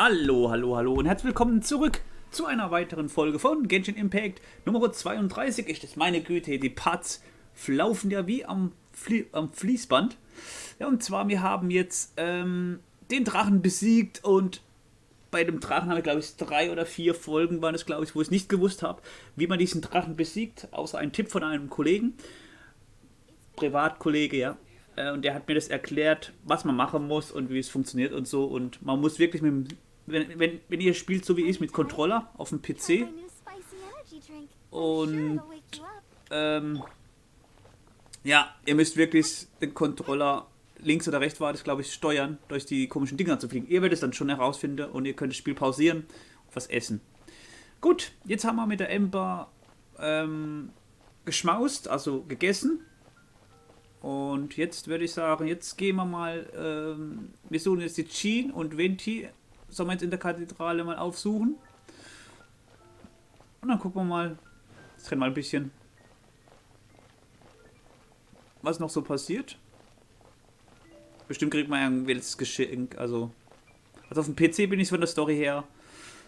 Hallo, hallo, hallo und herzlich willkommen zurück zu einer weiteren Folge von Genshin Impact Nummer 32 ist es. Meine Güte, die Parts laufen ja wie am Fließband. Ja, und zwar, wir haben jetzt den Drachen besiegt und bei dem Drachen haben wir, glaube ich, 3 oder 4 Folgen waren es, glaube ich, wo ich nicht gewusst habe, wie man diesen Drachen besiegt, außer ein Tipp von einem Kollegen, Privatkollege, ja. Und der hat mir das erklärt, was man machen muss und wie es funktioniert und so. Und man muss wirklich mit dem, wenn ihr spielt so wie ich, mit Controller auf dem PC und ja, ihr müsst wirklich den Controller links oder rechts war das, glaube ich, steuern, durch die komischen Dinger zu fliegen. Ihr werdet es dann schon herausfinden und ihr könnt das Spiel pausieren und was essen. Gut, jetzt haben wir mit der Ember geschmaust, also gegessen. Und jetzt würde ich sagen, jetzt gehen wir mal, wir suchen jetzt die Jean und Venti, sollen wir jetzt in der Kathedrale mal aufsuchen. Und dann gucken wir mal, jetzt rennen wir ein bisschen, was noch so passiert. Bestimmt kriegt man irgendwelches Geschenk, also auf dem PC bin ich von der Story her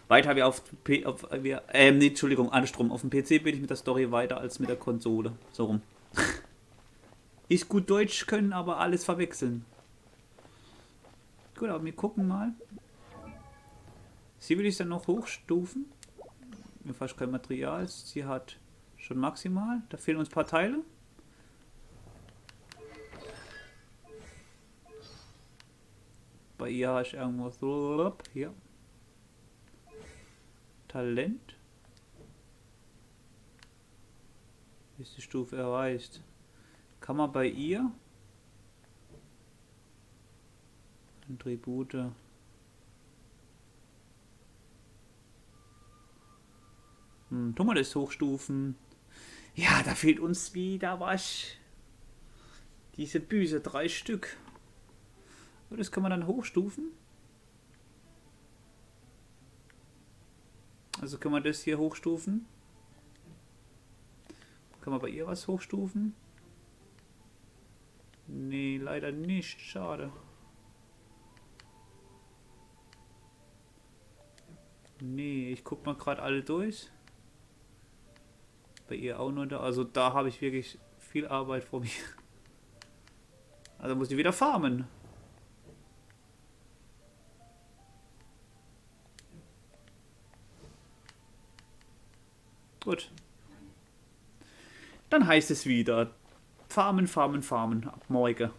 weiter wie nee, Entschuldigung, andersrum, auf dem PC bin ich mit der Story weiter als mit der Konsole, so rum. Ich gut Deutsch können, aber alles verwechseln. Gut, aber wir gucken mal. Sie will ich dann noch hochstufen. Mir fast kein Material. Sie hat schon maximal. Da fehlen uns ein paar Teile. Bei ihr habe ich irgendwo so. Hier. Talent. Ist die Stufe erreicht. Kann man bei ihr Attribute tun wir das hochstufen. Ja, da fehlt uns wieder was. Diese Büse, 3 Stück. Und das kann man dann hochstufen. Also kann man das hier hochstufen. Kann man bei ihr was hochstufen? Nee, leider nicht. Schade. Nee, ich guck mal gerade alle durch. Bei ihr auch nur da. Also da habe ich wirklich viel Arbeit vor mir. Also muss ich wieder farmen. Gut. Dann heißt es wieder farmen, farmen, farmen. Ab morgen.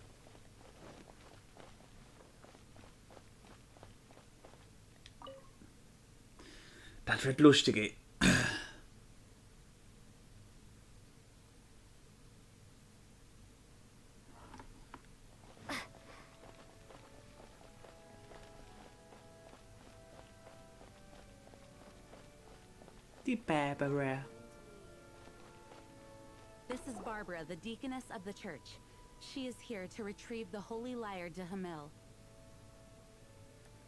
Das wird lustig, ey. Die Barbara. This is Barbara, the deaconess of the church. She is here to retrieve the holy lyre to Hamil.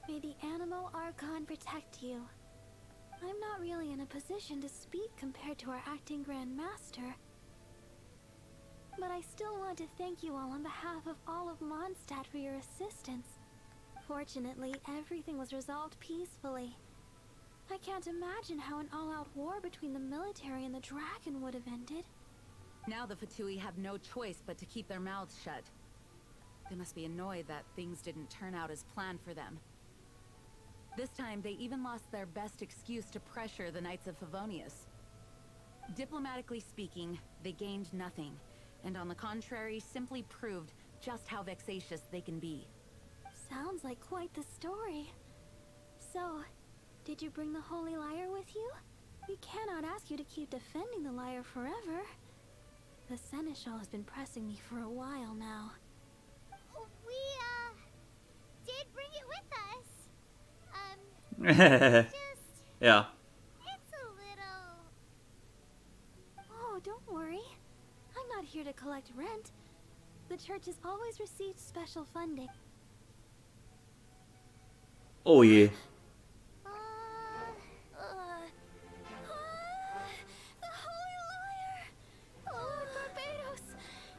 May the animal Archon protect you. I'm not really in a position to speak compared to our acting Grand Master. But I still want to thank you all on behalf of all of Mondstadt for your assistance. Fortunately, everything was resolved peacefully. I can't imagine how an all-out war between the military and the dragon would have ended. Now the Fatui have no choice but to keep their mouths shut. They must be annoyed that things didn't turn out as planned for them. This time, they even lost their best excuse to pressure the Knights of Favonius. Diplomatically speaking, they gained nothing, and on the contrary, simply proved just how vexatious they can be. Sounds like quite the story. So, did you bring the holy lyre with you? We cannot ask you to keep defending the lyre forever. The Seneschal has been pressing me for a while now. We, did bring it with us. Ja. It's a little... Oh, don't worry. I'm not here to collect rent. The church has always received special funding. Oh je. The holy lyre! Lord Barbados!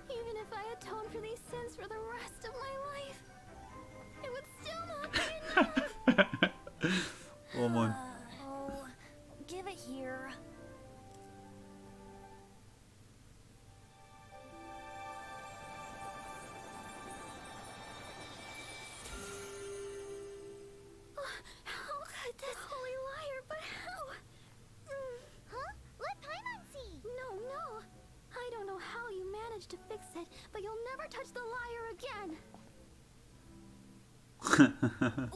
Even if I atone for these sins for the rest of my life, it would still not be enough! managed to fix it, but you'll never touch the lyre again.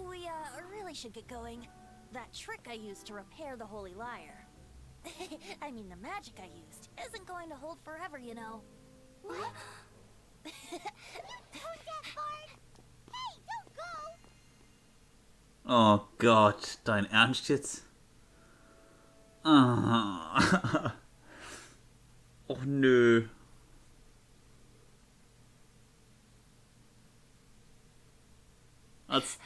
We really should get going. That trick I used to repair the holy lyre. I mean, the magic I used isn't going to hold forever, you know. What? Death Bard! Hey, don't go! Oh Gott, dein Ernst jetzt? Ah. Och nö. Als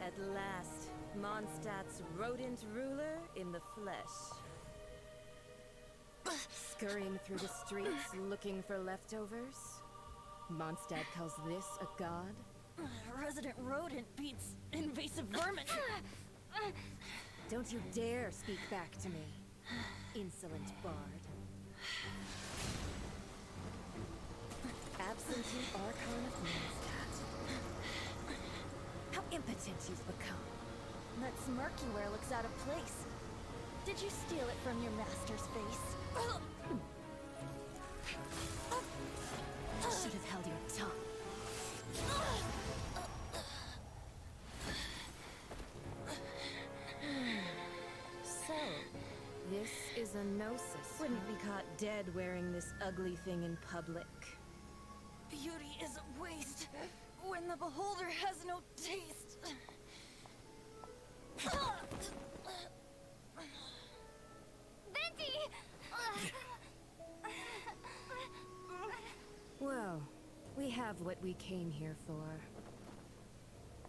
At last, Mondstadt's rodent ruler in the flesh. Scurrying through the streets looking for leftovers? Mondstadt calls this a god? Resident rodent beats invasive vermin. Don't you dare speak back to me, insolent bard. Absentee Archon of Mondstadt. How impotent you've become. That smirk you wear looks out of place. Did you steal it from your master's face? Should have held your tongue. So, this is a gnosis. Wouldn't be caught dead wearing this ugly thing in public. Beauty is a waste when the beholder has no taste. Venti! Well, we have what we came here for.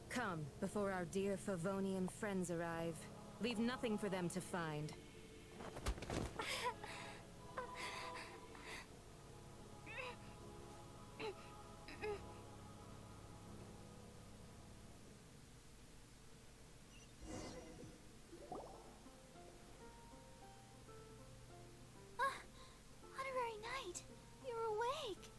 Come, before our dear Favonian friends arrive. Leave nothing for them to find. Honorary Knight, you're awake.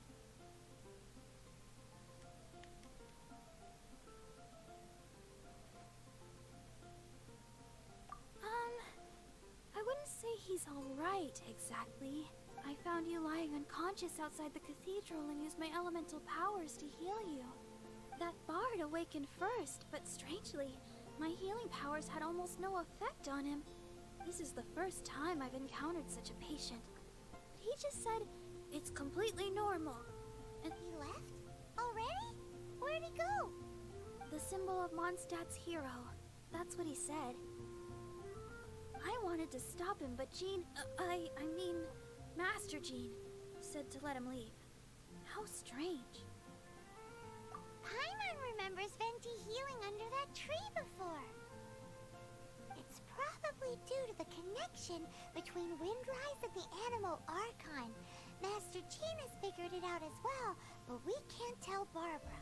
I wouldn't say he's alright, exactly. I found you lying unconscious outside the cathedral and used my elemental powers to heal you. That bard awakened first, but strangely, my healing powers had almost no effect on him. This is the first time I've encountered such a patient. But he just said, it's completely normal. And He left? Already? Where'd he go? the symbol of Mondstadt's hero. That's what he said. I wanted to stop him, but Jean, I mean, Master Jean, said to let him leave. How strange. Paimon remembers Venti healing under that tree before. It's probably due to the connection between Windrise and the Animal Archon. Master Jean has figured it out as well, but we can't tell Barbara.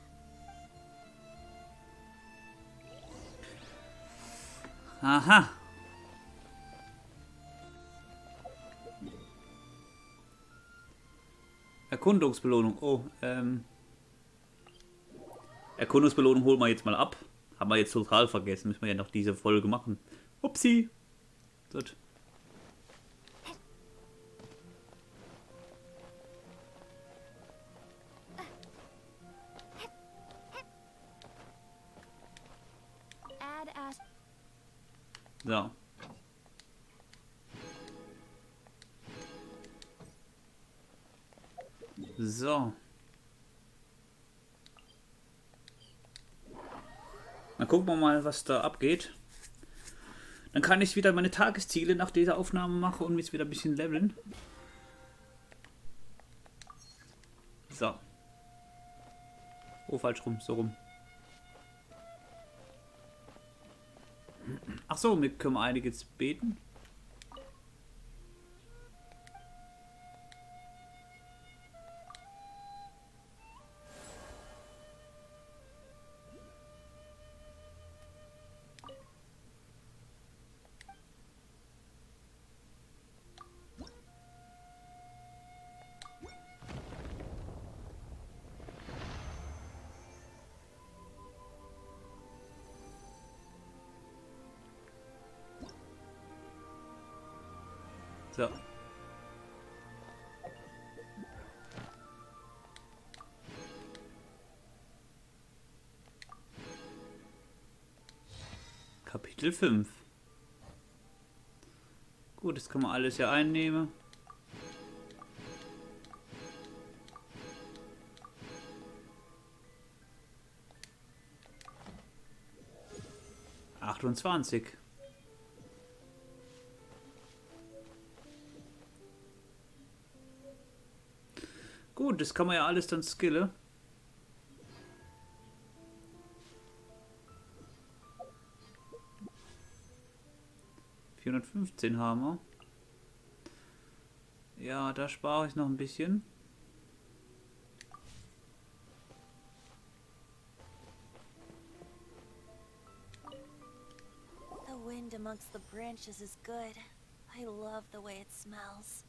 Aha. Erkundungsbelohnung. Oh, Erkundungsbelohnung holen wir jetzt mal ab. Haben wir jetzt total vergessen. Müssen wir ja noch diese Folge machen. Upsi. Gut. Add as So. So. Dann gucken wir mal, was da abgeht. Dann kann ich wieder meine Tagesziele nach dieser Aufnahme machen und mich wieder ein bisschen leveln. So. Oh, falsch rum, so rum. Ach so, wir können einiges beten. So. Kapitel 5. Gut, das kann man alles ja einnehmen. Achtundzwanzig. Gut, das kann man ja alles dann skillen. ...415 haben wir. Ja, da spare ich noch ein bisschen. The wind amongst the branches is good. I love the way it smells.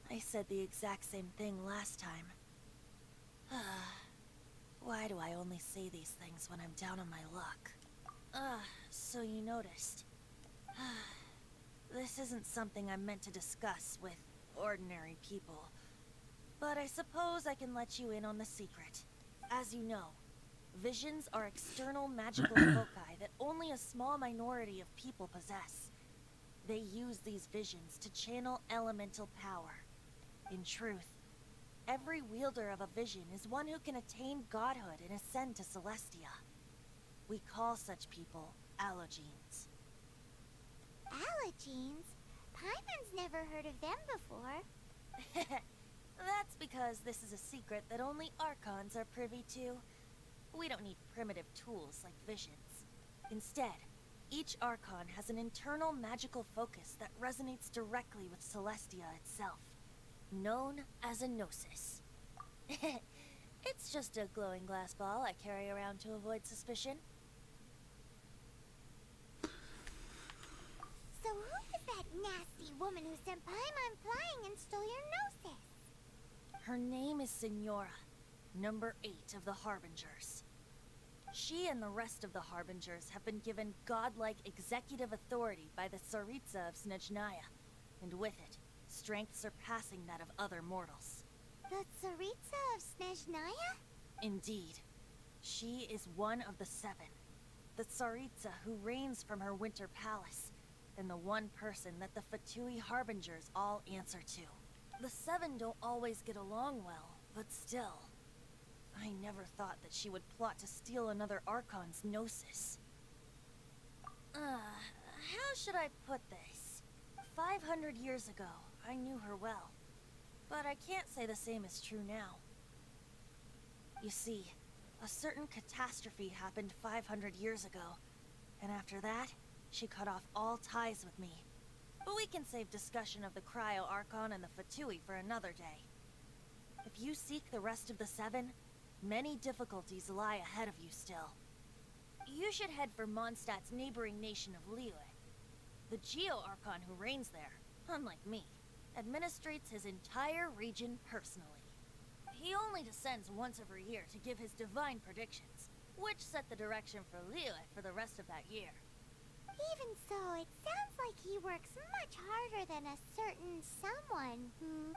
I said the exact same thing last time. Why do I only say these things when I'm down on my luck? So you noticed. This isn't something I'm meant to discuss with ordinary people. But I suppose I can let you in on the secret. As you know, visions are external magical foci that only a small minority of people possess. They use these visions to channel elemental power. In truth, every wielder of a vision is one who can attain godhood and ascend to Celestia. We call such people allogenes. Allogenes? Paimon's never heard of them before. That's because this is a secret that only Archons are privy to. We don't need primitive tools like visions. Instead, each Archon has an internal magical focus that resonates directly with Celestia itself, known as a gnosis. It's just a glowing glass ball I carry around to avoid suspicion. So who is that nasty woman who sent Paimon flying and stole your gnosis? Her name is Signora, number 8 of the Harbingers. She and the rest of the Harbingers have been given godlike executive authority by the Tsaritsa of Snezhnaya, and with it, strength surpassing that of other mortals. The Tsaritsa of Snezhnaya? Indeed. She is one of the 7. The Tsaritsa who reigns from her winter palace, and the one person that the Fatui Harbingers all answer to. The 7 don't always get along well, but still. I never thought that she would plot to steal another Archon's gnosis. How should I put this? 500 years ago, I knew her well. But I can't say the same is true now. You see, a certain catastrophe happened 500 years ago, and after that, she cut off all ties with me. But we can save discussion of the Cryo Archon and the Fatui for another day. If you seek the rest of the 7, many difficulties lie ahead of you still. You should head for Mondstadt's neighboring nation of Liyue. The Geo-Archon who reigns there, unlike me, administrates his entire region personally. He only descends once every year to give his divine predictions, which set the direction for Liyue for the rest of that year. Even so, it sounds like he works much harder than a certain someone who...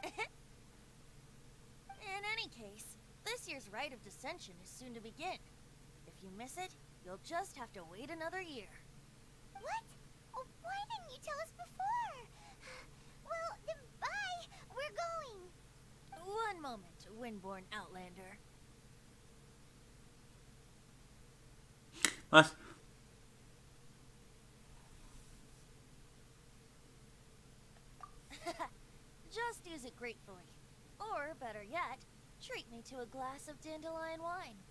In any case, this year's Rite of Descension is soon to begin. If you miss it, you'll just have to wait another year. What? Oh, why didn't you tell us before? Well, then bye! We're going! One moment, Windborn Outlander. Was? Just use it gratefully. Or, better yet, treat me to a glass of dandelion wine.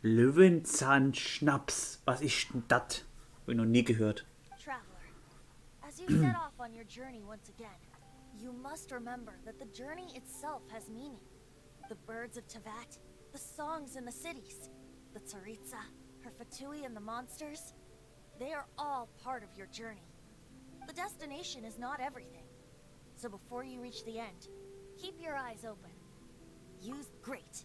Löwenzahnschnaps. Was ist denn das? Hab ich noch nie gehört. Traveler, as you set off on your journey once again, you must remember that the journey itself has meaning. The birds of Tevat, the songs in the cities, the Tsaritsa, her Fatui and the monsters, they are all part of your journey. The destination is not everything. So before you reach the end, keep your eyes open. Use great.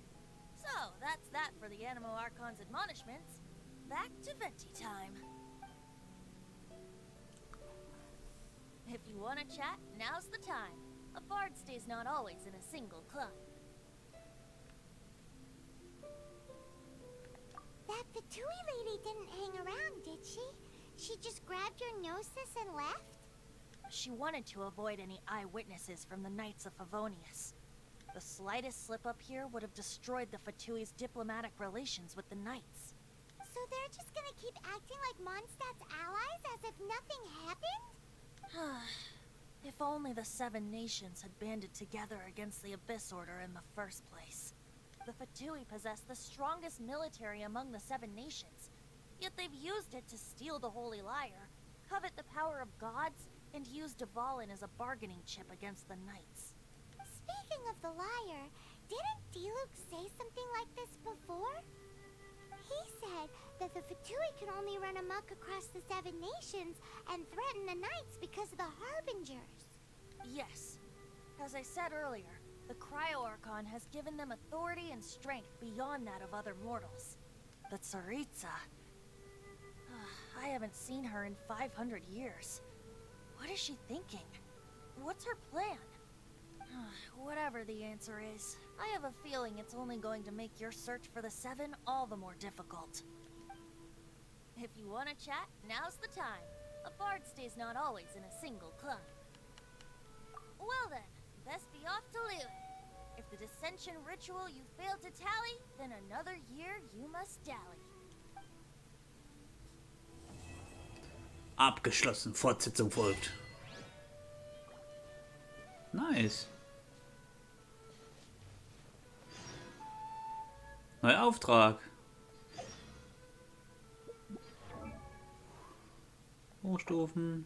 So, that's that for the Animo Archon's admonishments. Back to Venti time. If you want to chat, now's the time. A bard stays not always in a single climb. That Fatui lady didn't hang around, did she? She just grabbed your gnosis and left? She wanted to avoid any eyewitnesses from the Knights of Favonius. The slightest slip up here would have destroyed the Fatui's diplomatic relations with the Knights. So they're just gonna keep acting like Mondstadt's allies as if nothing happened? If only the Seven Nations had banded together against the Abyss Order in the first place. The Fatui possess the strongest military among the Seven Nations, yet they've used it to steal the Holy Lyre, covet the power of gods, and use Dvalin as a bargaining chip against the Knights. Speaking of the lyre, didn't Diluc say something like this before? He said that the Fatui could only run amok across the Seven Nations and threaten the Knights because of the Harbingers. Yes. As I said earlier, the Cryo-Archon has given them authority and strength beyond that of other mortals. The Tsaritsa... I haven't seen her in 500 years. What is she thinking? What's her plan? Whatever the answer is, I have a feeling it's only going to make your search for the Seven all the more difficult. If you want to chat, now's the time. A bard stays not always in a single climb. Well then, best be off to Liyue. If the dissension ritual you failed to tally, then another year you must dally. Abgeschlossen. Fortsetzung folgt. Nice. Neuer Auftrag. Hochstufen.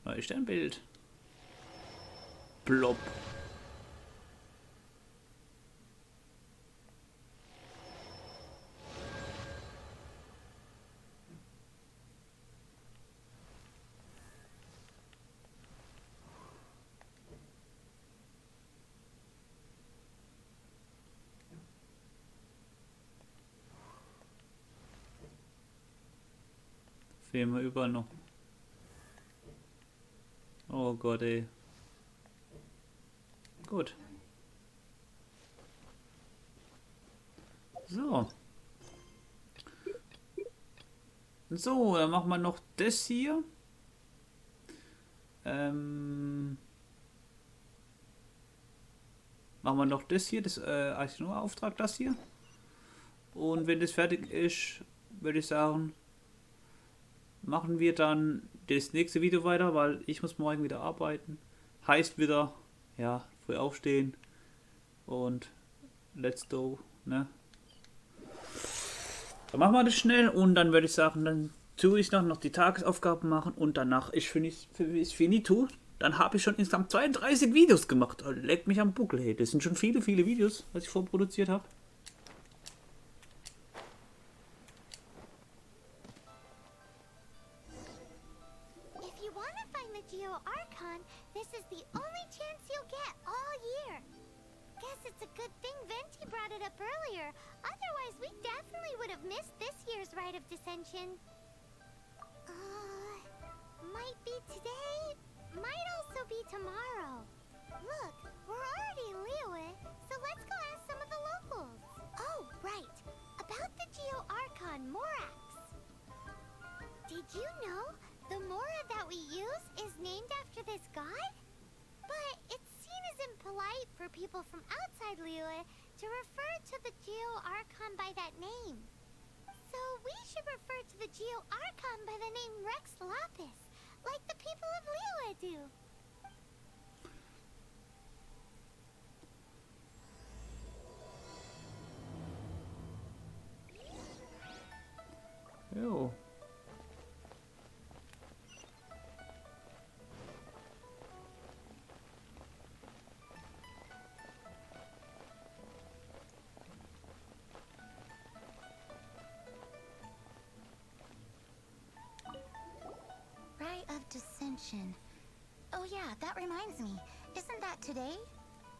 Neues Sternbild. Blob. Fehlen wir überall noch. Oh Gott, ey. Gut. So. So, dann machen wir noch das hier. Machen wir noch das hier, das Architektur-Auftrag, das hier. Und wenn das fertig ist, würde ich sagen, machen wir dann das nächste Video weiter, weil ich muss morgen wieder arbeiten. Heißt wieder, ja, früh aufstehen und let's go, ne? Dann machen wir das schnell und dann würde ich sagen, dann tue ich noch die Tagesaufgaben machen und danach ist finito. Dann habe ich schon insgesamt 32 Videos gemacht. Leck mich am Buckel, hey. Das sind schon viele Videos, was ich vorproduziert habe. Archon, this is the only chance you'll get all year. Guess it's a good thing Venti brought it up earlier. Otherwise, we definitely would have missed this year's Rite of Dissension. Might be today, might also be tomorrow. Look, we're already in Liyue, so let's go ask some of the locals. Oh, right. About the Geo-Archon Morax. Did you know the Mora that we use is named after this god? But it's seen as impolite for people from outside Liyue to refer to the Geo-Archon by that name. So we should refer to the Geo-Archon by the name Rex Lapis, like the people of Liyue do. Jo. Rite of Dissension. Oh yeah, that reminds me. Isn't that today?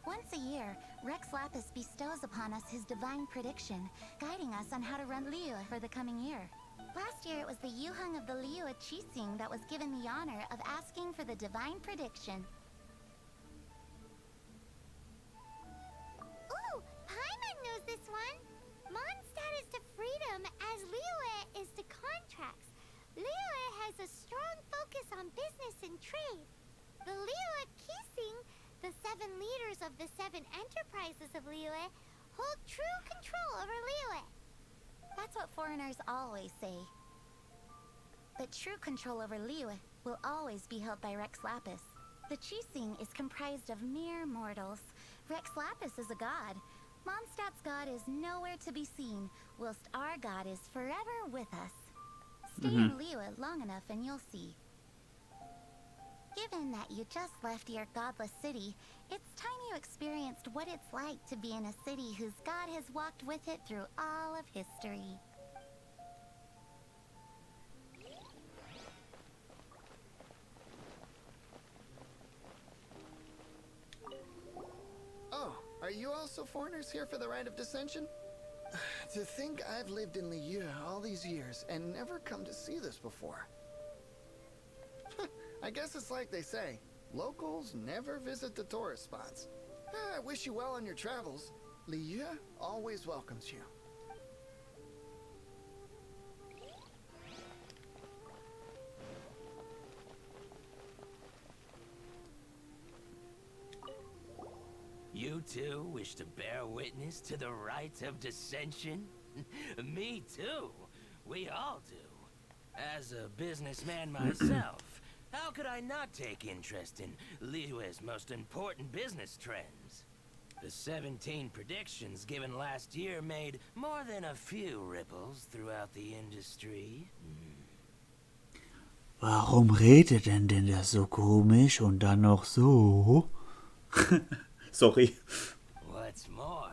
Once a year, Rex Lapis bestows upon us his divine prediction, guiding us on how to run Liyue for the coming year. Last year it was the Yuhung of the Liu Qixing that was given the honor of asking for the divine prediction. Ooh, Paimon knows this one! Mondstadt is to freedom as Liyue is to contracts. Liyue has a strong focus on business and trade. The Liu Qixing, the 7 leaders of the 7 enterprises of Liyue, hold true control over Liyue. That's what foreigners always say. But true control over Liyue will always be held by Rex Lapis. The Qixing is comprised of mere mortals. Rex Lapis is a god. Mondstadt's god is nowhere to be seen, whilst our god is forever with us. Stay in Liyue long enough and you'll see. Given that you just left your godless city, it's time you experienced what it's like to be in a city whose god has walked with it through all of history. Oh, are you also foreigners here for the Rite of Dissension? To think I've lived in Liyue all these years and never come to see this before. I guess it's like they say, locals never visit the tourist spots. I wish you well on your travels. Liyue always welcomes you. You too wish to bear witness to the rite of dissension? Me too. We all do. As a businessman myself, how could I not take interest in Liyue's most important business trends? The 17 predictions given last year made more than a few ripples throughout the industry. Warum redet denn der so komisch und dann noch so? Sorry. What's more,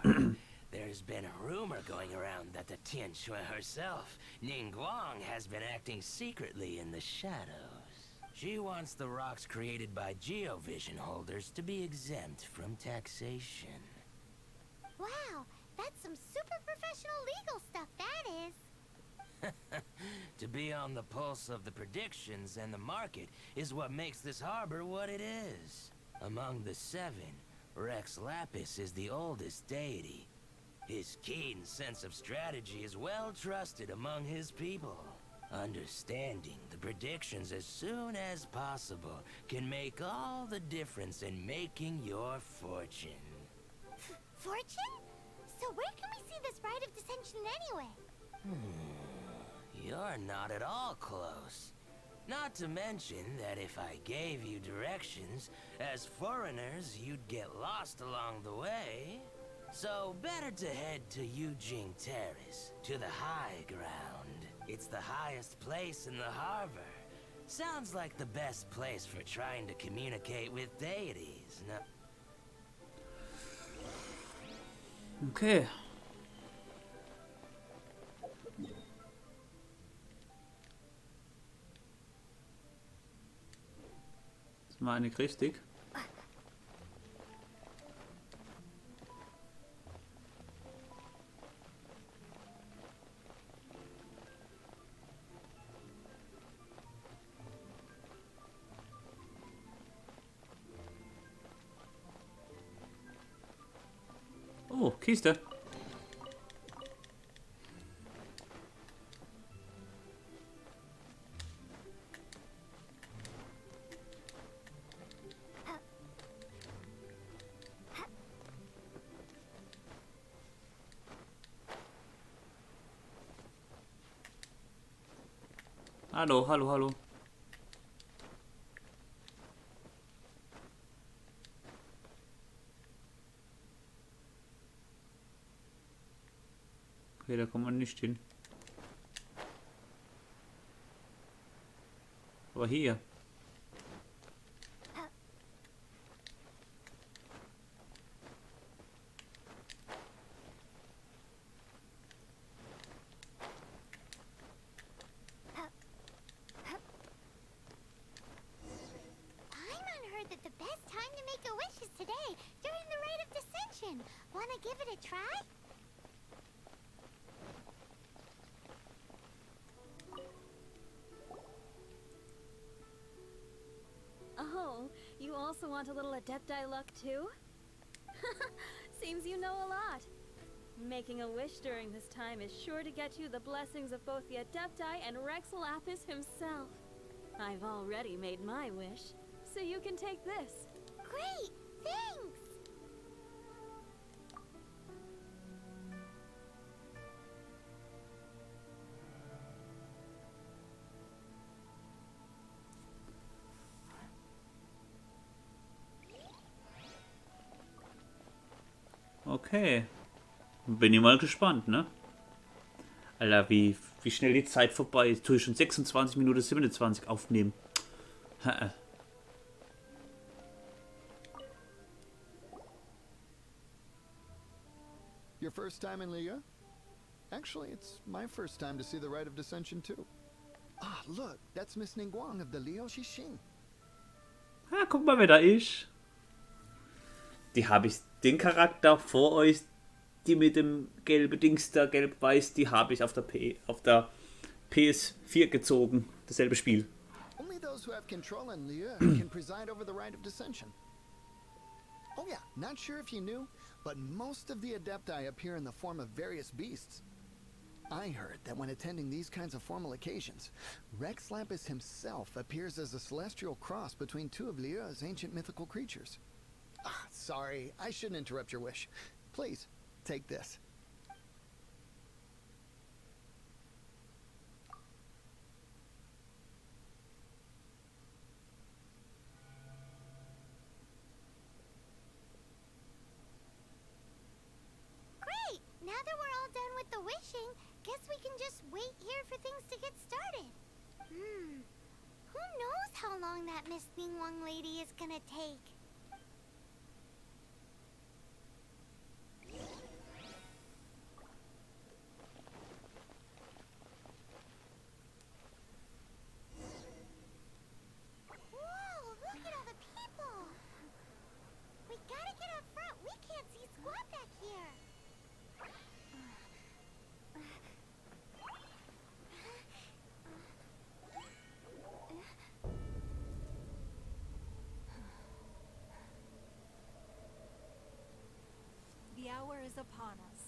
there's been a rumor going around that the Tianshui herself, Ningguang, has been acting secretly in the shadows. She wants the rocks created by Geovision holders to be exempt from taxation. Wow, that's some super professional legal stuff, that is. To be on the pulse of the predictions and the market is what makes this harbor what it is. Among the 7, Rex Lapis is the oldest deity. His keen sense of strategy is well trusted among his people. Understanding the predictions as soon as possible can make all the difference in making your fortune. Fortune? So where can we see this Rite of Dissension anyway? You're not at all close. Not to mention that if I gave you directions, as foreigners, you'd get lost along the way. So better to head to Yujing Terrace, to the high ground. It's the highest place in the harbor. Sounds like the best place for trying to communicate with deities, no? Okay. Das meine ich richtig. Oh, Kiste. Hallo, hallo, hallo. Okay, da kommt man nicht hin. Aber hier. Paimon heard that the best time to make a wish is today, during the Rite of Dissension. Wanna give it a try? You also want a little Adepti luck too? Seems you know a lot. Making a wish during this time is sure to get you the blessings of both the Adepti and Rex Lapis himself. I've already made my wish, so you can take this. Great! Thanks! Okay. Bin ich mal gespannt, ne? Alter, wie schnell die Zeit vorbei ist. Tue ich schon 26 Minuten 27 aufnehmen. Your first time in Liga? Actually, it's my first time to see the Rite of Dissension too. Ah, look, that's Miss Ningguang of the Liu Xixing. Ah, guck mal, wer da ist. Die habe ich, den Charakter vor euch, die mit dem gelben Dings da, gelb-weiß, die habe ich auf der PS4 gezogen. Dasselbe Spiel. Only those who have control in Liu can preside over the Rite of Dissension. Oh yeah, not sure if you knew, but most of the Adepti appear in the form of various beasts. I heard that when attending these kinds of formal occasions, Rex Lapis himself appears as a celestial cross between two of Liu's ancient mythical creatures. Ah, sorry, I shouldn't interrupt your wish. Please, take this. Great! Now that we're all done with the wishing, guess we can just wait here for things to get started. Who knows how long that Miss Ningguang lady is gonna take? Whoa, look at all the people! We gotta get up front. We can't see squat back here. The hour is upon us.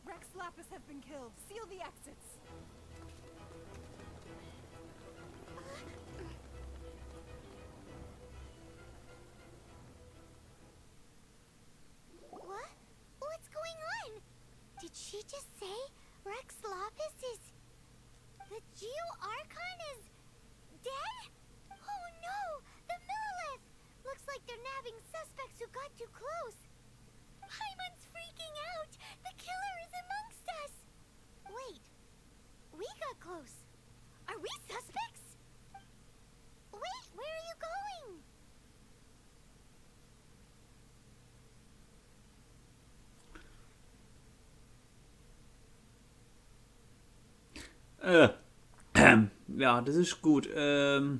Rex Lapis have been killed. Seal the exits. What? What's going on? Did she just say Rex Lapis is... The Geo Archon is... dead? Oh no! The Millilith! Looks like they're nabbing suspects who got too close. Paimon's freaking out! The killer is amongst us! Wait. We got close. Are we suspects? Wait, where are you going? Ja, das ist gut. Oh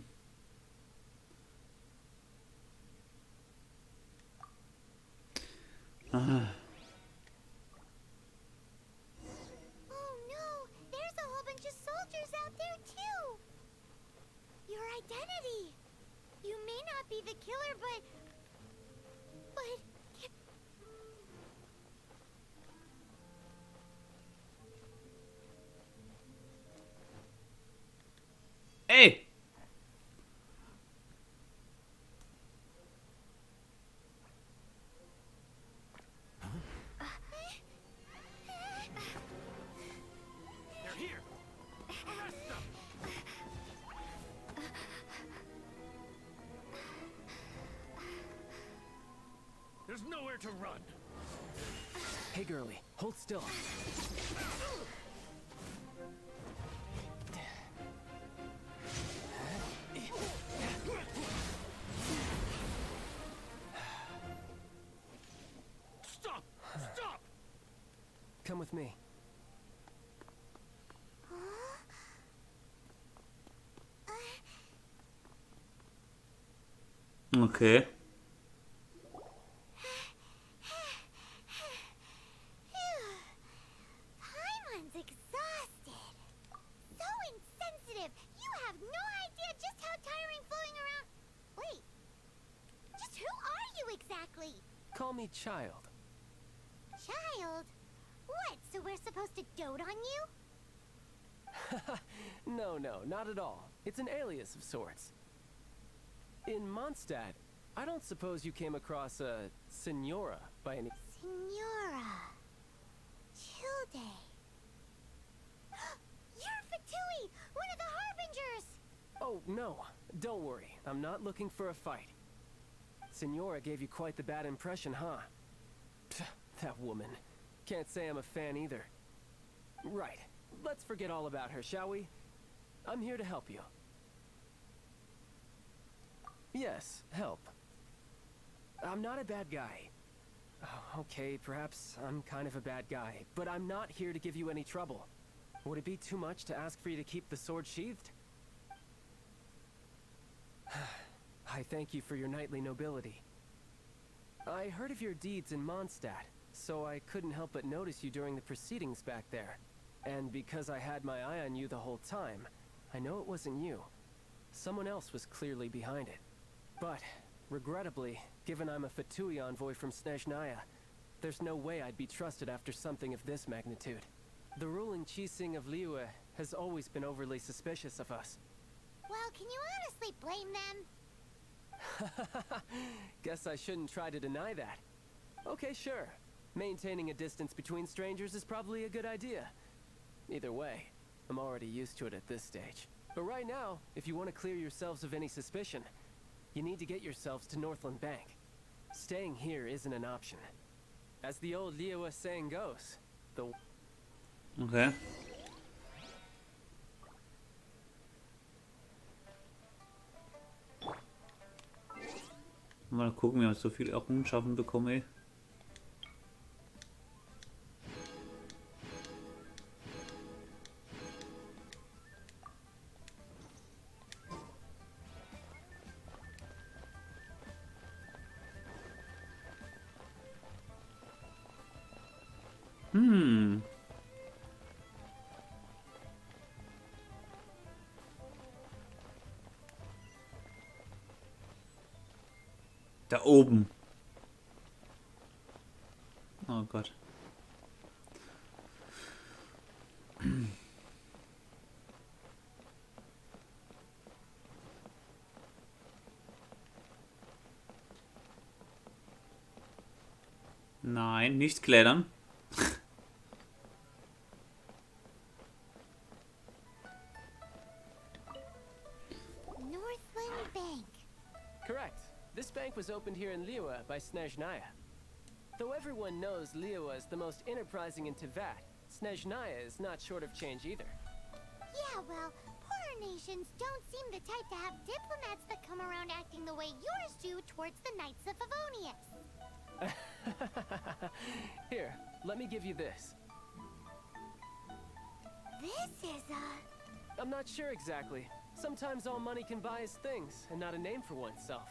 no! There's a whole bunch of soldiers out there too! Your identity! You may not be the killer, but... Ey! There's nowhere to run. Hey, girlie, hold still. Stop! Stop! Come with me. Okay. Paimon's exhausted. So insensitive. You have no idea just how tiring fooling around. Wait. Just who are you exactly? Call me child. Child? What, so we're supposed to dote on you? No, not at all. It's an alias of sorts. In Mondstadt, I don't suppose you came across a Senora by any... Senora. Childe. You're Fatui, one of the Harbingers! Oh, no. Don't worry. I'm not looking for a fight. Senora gave you quite the bad impression, huh? Pfft, that woman. Can't say I'm a fan either. Right. Let's forget all about her, shall we? I'm here to help you. Yes, help. I'm not a bad guy. Oh, okay, perhaps I'm kind of a bad guy, but I'm not here to give you any trouble. Would it be too much to ask for you to keep the sword sheathed? I thank you for your knightly nobility. I heard of your deeds in Mondstadt, so I couldn't help but notice you during the proceedings back there. And because I had my eye on you the whole time, I know it wasn't you. Someone else was clearly behind it. But, regrettably, given I'm a Fatui envoy from Snezhnaya, there's no way I'd be trusted after something of this magnitude. The ruling Chising of Liyue has always been overly suspicious of us. Well, can you honestly blame them? Guess I shouldn't try to deny that. Okay, sure. Maintaining a distance between strangers is probably a good idea. Either way, I'm already used to it at this stage. But right now, if you want to clear yourselves of any suspicion, you need to get yourselves to Northland Bank. Staying here isn't an option. As the old Liyue saying goes, the... Okay. Mal gucken, wir haben so viele Errungenschaften bekommen, ey. Da oben. Oh Gott. Nein, nicht klettern. Northland Bank. Correct. This bank was opened here in Liyue by Snezhnaya. Though everyone knows Liyue is the most enterprising in Teyvat, Snezhnaya is not short of change either. Yeah, well, poorer nations don't seem the type to have diplomats that come around acting the way yours do towards the Knights of Favonius. Here, let me give you this. This is a... I'm not sure exactly. Sometimes all money can buy is things, and not a name for oneself.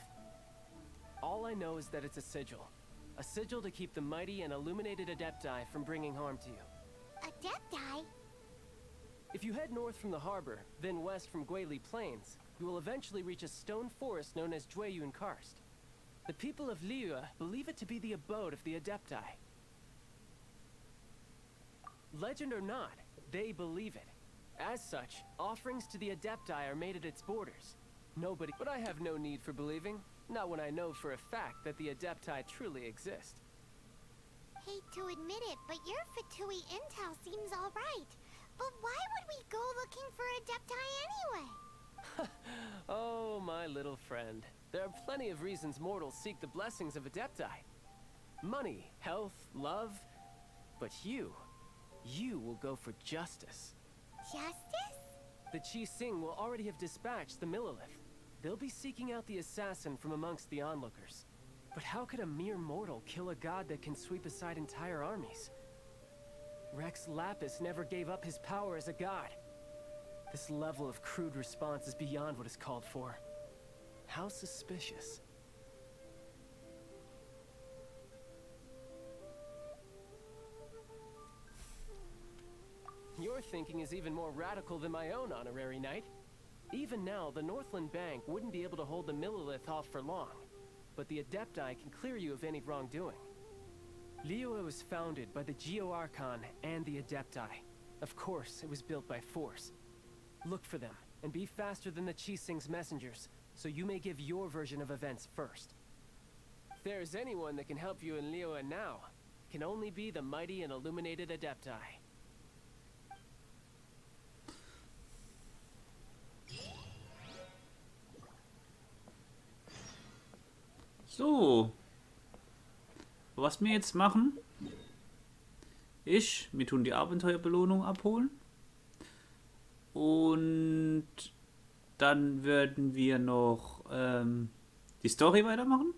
All I know is that it's a sigil. A sigil to keep the mighty and illuminated Adepti from bringing harm to you. Adepti? If you head north from the harbor, then west from Guili Plains, you will eventually reach a stone forest known as Jueyun Karst. The people of Liyue believe it to be the abode of the Adepti. Legend or not, they believe it. As such, offerings to the Adepti are made at its borders. Nobody... But I have no need for believing. Not when I know for a fact that the Adepti truly exist. Hate to admit it, but your Fatui intel seems alright. But why would we go looking for Adepti anyway? Oh, my little friend. There are plenty of reasons mortals seek the blessings of Adepti. Money, health, love. But you will go for justice. Justice? The Qi Sing will already have dispatched the Millilith. They'll be seeking out the assassin from amongst the onlookers. But how could a mere mortal kill a god that can sweep aside entire armies? Rex Lapis never gave up his power as a god. This level of crude response is beyond what is called for. How suspicious. Your thinking is even more radical than my own, honorary knight. Even now, the Northland Bank wouldn't be able to hold the Millilith off for long, but the Adepti can clear you of any wrongdoing. Liyue was founded by the Geo Archon and the Adepti. Of course, it was built by force. Look for them, and be faster than the Qi Sing's messengers, so you may give your version of events first. If there's anyone that can help you in Liyue now, it can only be the mighty and illuminated Adepti. So, was wir jetzt machen, wir tun die Abenteuerbelohnung abholen und dann werden wir noch die Story weitermachen.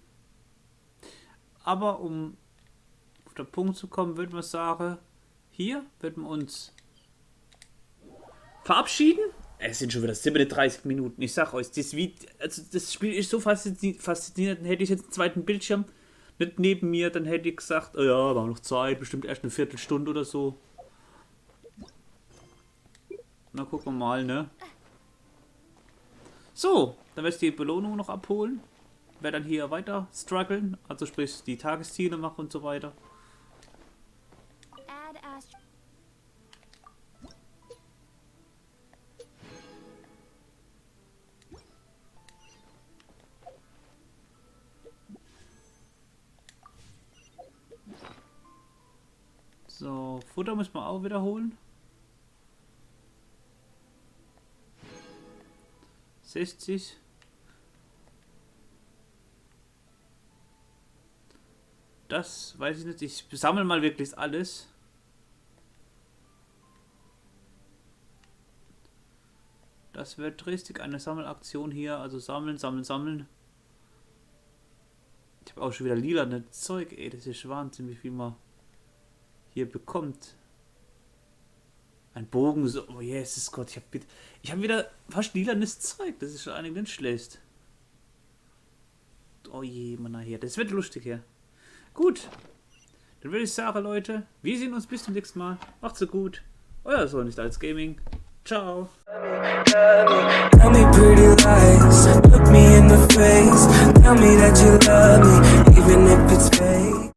Aber um auf den Punkt zu kommen, würden wir sagen, hier würden wir uns verabschieden. Es sind schon wieder 37 Minuten. Ich sag euch, das Spiel ist so faszinierend. Dann hätte ich jetzt einen zweiten Bildschirm nicht neben mir, dann hätte ich gesagt, oh ja, wir haben noch Zeit, bestimmt erst eine Viertelstunde oder so. Na, gucken wir mal, ne? So, dann werde ich die Belohnung noch abholen. Werde dann hier weiter strugglen, also sprich die Tagesziele machen und so weiter. So, Futter müssen wir auch wiederholen. 60. Das weiß ich nicht. Ich sammle mal wirklich alles. Das wird richtig eine Sammelaktion hier. Also sammeln, sammeln, sammeln. Ich habe auch schon wieder lila Zeug. Ey, das ist Wahnsinn, wie viel man hier bekommt. Ein Bogen, so, oh Jesus Gott, ich hab wieder fast lilanes Zeug, das ist schon eigentlich nicht schlecht. Oh je, Mann, hier, das wird lustig hier. Gut, dann würde ich sagen, Leute, wir sehen uns bis zum nächsten Mal. Macht's so gut. Euer Sohn nicht als Gaming. Ciao. Tell me pretty lies, look me in the face, tell me that you love me, even if it's fake.